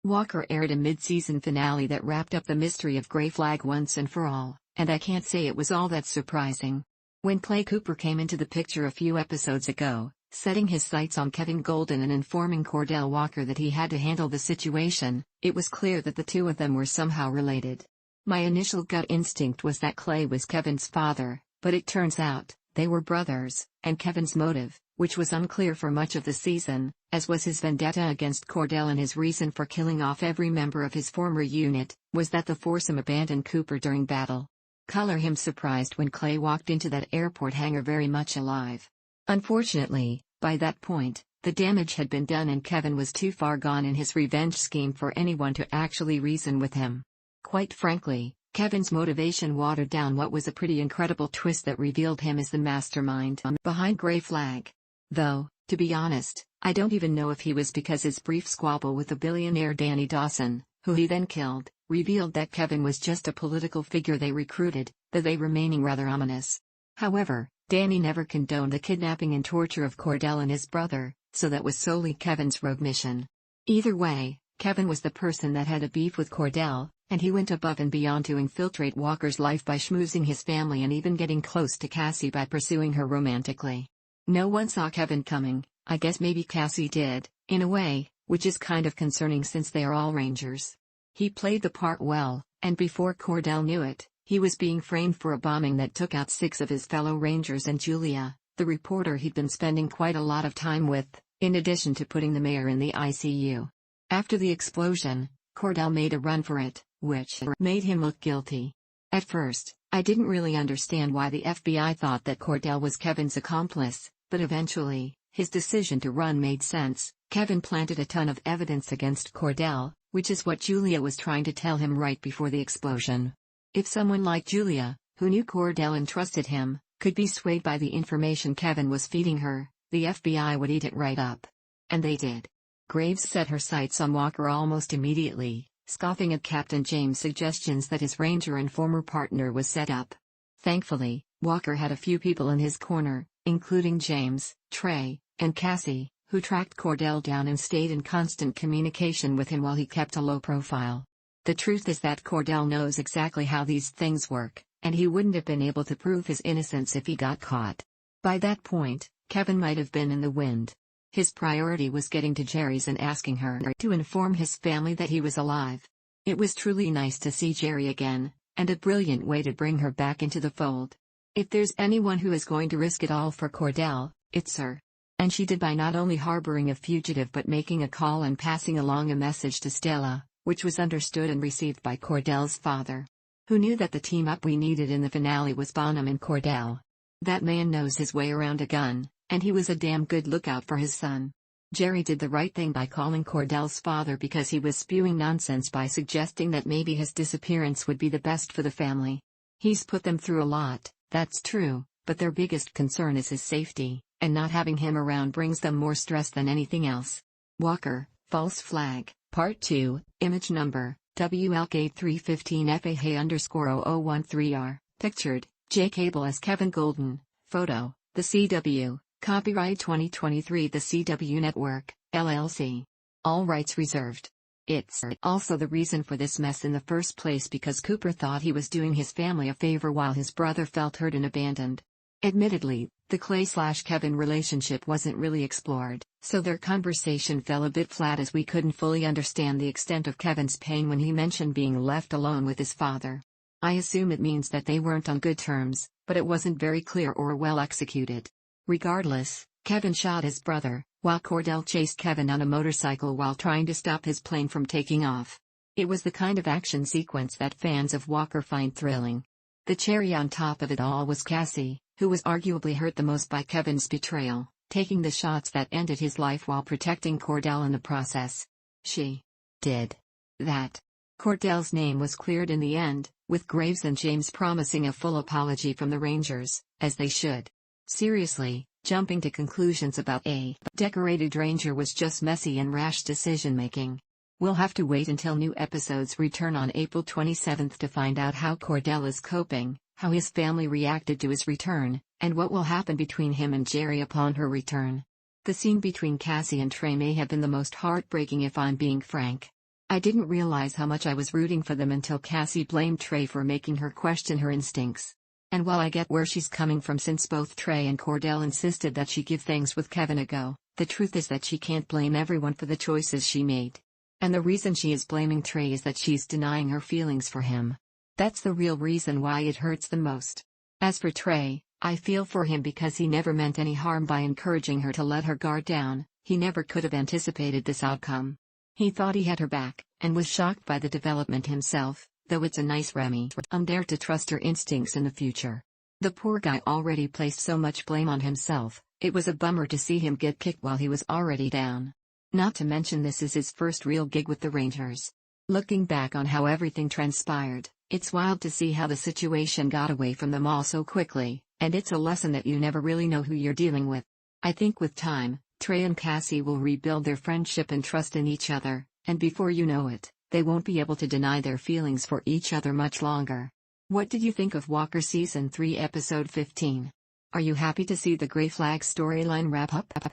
Walker aired a mid-season finale that wrapped up the mystery of Grey Flag once and for all, and I can't say it was all that surprising. When Clay Cooper came into the picture a few episodes ago, setting his sights on Kevin Golden and informing Cordell Walker that he had to handle the situation, it was clear that the two of them were somehow related. My initial gut instinct was that Clay was Kevin's father, but it turns out, they were brothers, and Kevin's motive, which was unclear for much of the season, as was his vendetta against Cordell and his reason for killing off every member of his former unit, was that the foursome abandoned Cooper during battle. Color him surprised when Clay walked into that airport hangar very much alive. Unfortunately, by that point, the damage had been done and Kevin was too far gone in his revenge scheme for anyone to actually reason with him. Quite frankly, Kevin's motivation watered down what was a pretty incredible twist that revealed him as the mastermind behind Grey Flag. Though, to be honest, I don't even know if he was, because his brief squabble with the billionaire Danny Dawson, who he then killed, revealed that Kevin was just a political figure they recruited, the they remaining rather ominous. However, Danny never condoned the kidnapping and torture of Cordell and his brother, so that was solely Kevin's rogue mission. Either way, Kevin was the person that had a beef with Cordell, and he went above and beyond to infiltrate Walker's life by schmoozing his family and even getting close to Cassie by pursuing her romantically. No one saw Kevin coming. I guess maybe Cassie did, in a way, which is kind of concerning since they are all Rangers. He played the part well, and before Cordell knew it, he was being framed for a bombing that took out 6 of his fellow Rangers and Julia, the reporter he'd been spending quite a lot of time with, in addition to putting the mayor in the ICU. After the explosion, Cordell made a run for it, which made him look guilty. At first, I didn't really understand why the FBI thought that Cordell was Kevin's accomplice, but eventually, his decision to run made sense. Kevin planted a ton of evidence against Cordell, which is what Julia was trying to tell him right before the explosion. If someone like Julia, who knew Cordell and trusted him, could be swayed by the information Kevin was feeding her, the FBI would eat it right up. And they did. Graves set her sights on Walker almost immediately, scoffing at Captain James' suggestions that his Ranger and former partner was set up. Thankfully, Walker had a few people in his corner, including James, Trey, and Cassie, who tracked Cordell down and stayed in constant communication with him while he kept a low profile. The truth is that Cordell knows exactly how these things work, and he wouldn't have been able to prove his innocence if he got caught. By that point, Kevin might have been in the wind. His priority was getting to Jerry's and asking her to inform his family that he was alive. It was truly nice to see Jerry again, and a brilliant way to bring her back into the fold. If there's anyone who is going to risk it all for Cordell, it's her. And she did by not only harboring a fugitive but making a call and passing along a message to Stella, which was understood and received by Cordell's father. Who knew that the team-up we needed in the finale was Bonham and Cordell. That man knows his way around a gun, and he was a damn good lookout for his son. Jerry did the right thing by calling Cordell's father because he was spewing nonsense by suggesting that maybe his disappearance would be the best for the family. He's put them through a lot, that's true, but their biggest concern is his safety, and not having him around brings them more stress than anything else. Walker, False Flag, Part 2, Image Number, WLK315FAH_0013R, Pictured, J. Cable as Kevin Golden, Photo, The CW, Copyright 2023 The CW Network, LLC. All rights reserved. It's also the reason for this mess in the first place because Cooper thought he was doing his family a favor while his brother felt hurt and abandoned. Admittedly, the Clay/Kevin relationship wasn't really explored, so their conversation fell a bit flat as we couldn't fully understand the extent of Kevin's pain when he mentioned being left alone with his father. I assume it means that they weren't on good terms, but it wasn't very clear or well executed. Regardless, Kevin shot his brother, while Cordell chased Kevin on a motorcycle while trying to stop his plane from taking off. It was the kind of action sequence that fans of Walker find thrilling. The cherry on top of it all was Cassie, who was arguably hurt the most by Kevin's betrayal, taking the shots that ended his life while protecting Cordell in the process. She did that. Cordell's name was cleared in the end, with Graves and James promising a full apology from the Rangers, as they should. Seriously, jumping to conclusions about a decorated Ranger was just messy and rash decision-making. We'll have to wait until new episodes return on April 27 to find out how Cordell is coping, how his family reacted to his return, and what will happen between him and Jerry upon her return. The scene between Cassie and Trey may have been the most heartbreaking if I'm being frank. I didn't realize how much I was rooting for them until Cassie blamed Trey for making her question her instincts. And while I get where she's coming from since both Trey and Cordell insisted that she give things with Kevin a go, the truth is that she can't blame everyone for the choices she made. And the reason she is blaming Trey is that she's denying her feelings for him. That's the real reason why it hurts the most. As for Trey, I feel for him because he never meant any harm by encouraging her to let her guard down. He never could have anticipated this outcome. He thought he had her back, and was shocked by the development himself, though it's a nice Remy dare to trust her instincts in the future. The poor guy already placed so much blame on himself, it was a bummer to see him get kicked while he was already down. Not to mention this is his first real gig with the Rangers. Looking back on how everything transpired, it's wild to see how the situation got away from them all so quickly, and it's a lesson that you never really know who you're dealing with. I think with time, Trey and Cassie will rebuild their friendship and trust in each other, and before you know it, they won't be able to deny their feelings for each other much longer. What did you think of Walker Season 3 Episode 15? Are you happy to see the Gray Flag storyline wrap up?